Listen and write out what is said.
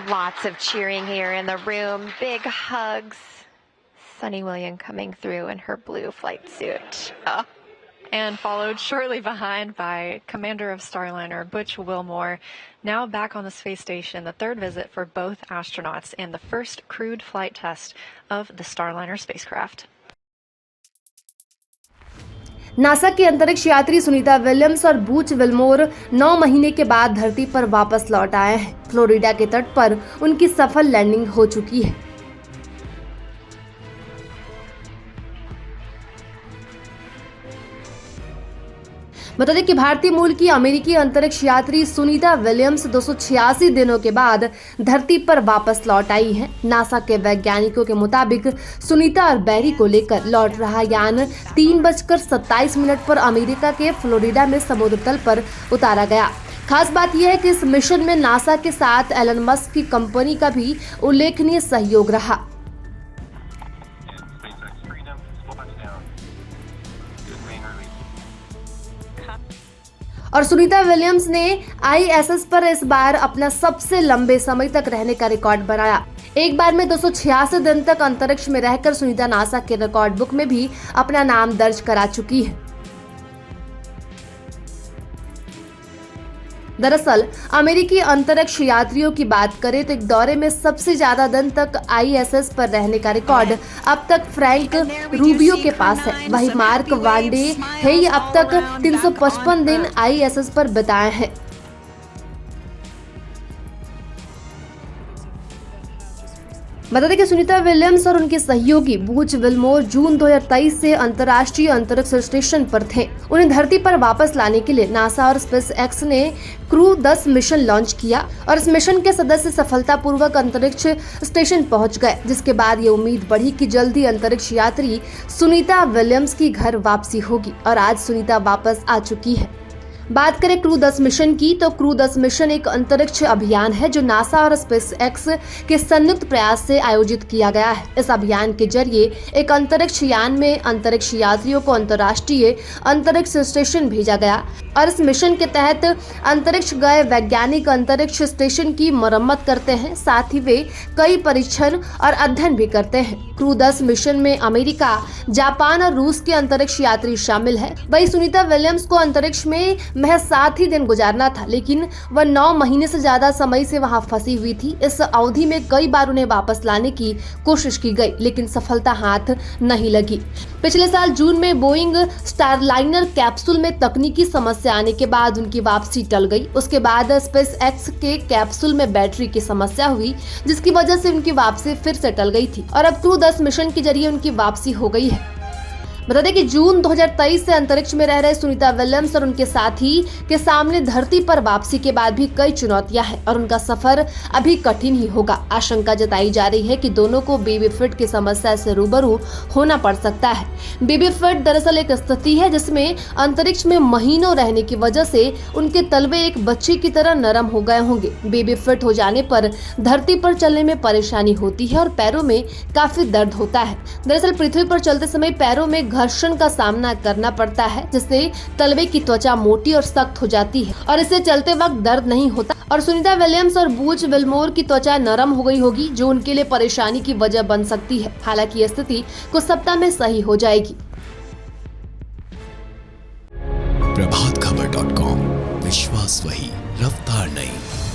Lots of cheering here in the room. Big hugs. Sunny William coming through in her blue flight suit. Oh. And followed shortly behind by Commander of Starliner Butch Wilmore, now back on the space station, the third visit for both astronauts and the first crewed flight test of the Starliner spacecraft. NASA के अंतरिक्ष यात्री Sunita Williams और बूच Wilmore 9 महीने के बाद धरती पर वापस लौट आए हैं। फ्लोरिडा के तट पर उनकी सफल लैंडिंग हो चुकी है। बता दें कि भारतीय मूल की अमेरिकी अंतरिक्ष यात्री सुनीता विलियम्स 286 दिनों के बाद धरती पर वापस लौट आई हैं। नासा के वैज्ञानिकों के मुताबिक सुनीता और बैरी को लेकर लौट रहा यान 3:27 पर अमेरिका के फ्लोरिडा में समुद्र तल पर उतारा गया। खास बात यह है कि इस मिशन में नासा के साथ एलन मस्क की कंपनी का भी उल्लेखनीय सहयोग रहा। और सुनीता विलियम्स ने ISS पर इस बार अपना सबसे लंबे समय तक रहने का रिकॉर्ड बनाया। एक बार में 286 दिन तक अंतरिक्ष में रहकर सुनीता नासा के रिकॉर्ड बुक में भी अपना नाम दर्ज करा चुकी है। दरअसल अमेरिकी अंतरिक्ष यात्रियों की बात करें तो एक दौरे में सबसे ज्यादा दिन तक ISS पर रहने का रिकॉर्ड अब तक फ्रैंक रूबियो के पास है। वहीं मार्क वांडे हेय अब तक 355 दिन ISS पर बिताए हैं। बता दें कि सुनीता विलियम्स और उनके सहयोगी बूच विल्मोर जून 2023 से अंतर्राष्ट्रीय अंतरिक्ष स्टेशन पर थे। उन्हें धरती पर वापस लाने के लिए नासा और स्पेस एक्स ने क्रू 10 मिशन लॉन्च किया और इस मिशन के सदस्य सफलतापूर्वक अंतरिक्ष स्टेशन पहुंच गए, जिसके बाद ये उम्मीद बढ़ी कि जल्दी अंतरिक्ष यात्री सुनीता विलियम्स की घर वापसी होगी और आज सुनीता वापस आ चुकी है। बात करें क्रू 10 मिशन की तो क्रू 10 मिशन एक अंतरिक्ष अभियान है जो नासा और स्पेस एक्स के संयुक्त प्रयास से आयोजित किया गया है। इस अभियान के जरिए एक अंतरिक्ष यान में अंतरिक्ष यात्रियों को अंतर्राष्ट्रीय अंतरिक्ष स्टेशन भेजा गया और इस मिशन के तहत अंतरिक्ष गए वैज्ञानिक अंतरिक्ष स्टेशन की मरम्मत करते हैं, साथ ही वे कई परीक्षण और अध्ययन भी करते हैं। क्रू 10 मिशन में अमेरिका, जापान और रूस के अंतरिक्ष यात्री शामिल है। वही सुनीता विलियम्स को अंतरिक्ष में महज 7 ही दिन गुजारना था, लेकिन वह 9 महीने से ज्यादा समय से वहां फंसी हुई थी। इस अवधि में कई बार उन्हें वापस लाने की कोशिश की गई, लेकिन सफलता हाथ नहीं लगी। पिछले साल जून में बोइंग स्टारलाइनर कैप्सूल में तकनीकी समस्या आने के बाद उनकी वापसी टल गई। उसके बाद स्पेस एक्स के कैप्सूल में बैटरी की समस्या हुई, जिसकी वजह से उनकी वापसी फिर से टल गई थी और अब क्रू 10 मिशन के जरिए उनकी वापसी हो गई है। बता दें कि जून 2023 से अंतरिक्ष में रह रहे सुनीता विलियम्स और उनके साथी के सामने धरती पर वापसी के बाद भी कई चुनौतियां हैं और उनका सफर अभी कठिन ही होगा। आशंका जताई जा रही है कि दोनों को बेबी फिट की समस्या से रूबरू होना पड़ सकता है। बेबी फिट दरअसल एक स्थिति है जिसमें अंतरिक्ष में महीनों रहने की वजह से उनके तलवे एक बच्चे की तरह नरम हो गए होंगे। बेबी फिट हो जाने पर धरती पर चलने में परेशानी होती है और पैरों में काफी दर्द होता है। दरअसल पृथ्वी पर चलते समय पैरों में घर्षण का सामना करना पड़ता है, जिससे तलवे की त्वचा मोटी और सख्त हो जाती है और इससे चलते वक्त दर्द नहीं होता। और सुनीता विलियम्स और बूच विल्मोर की त्वचा नरम हो गई होगी, जो उनके लिए परेशानी की वजह बन सकती है। हालांकि यह स्थिति कुछ सप्ताह में सही हो जाएगी। प्रभातखबर.com, विश्वास वही, रफ्तार नहीं।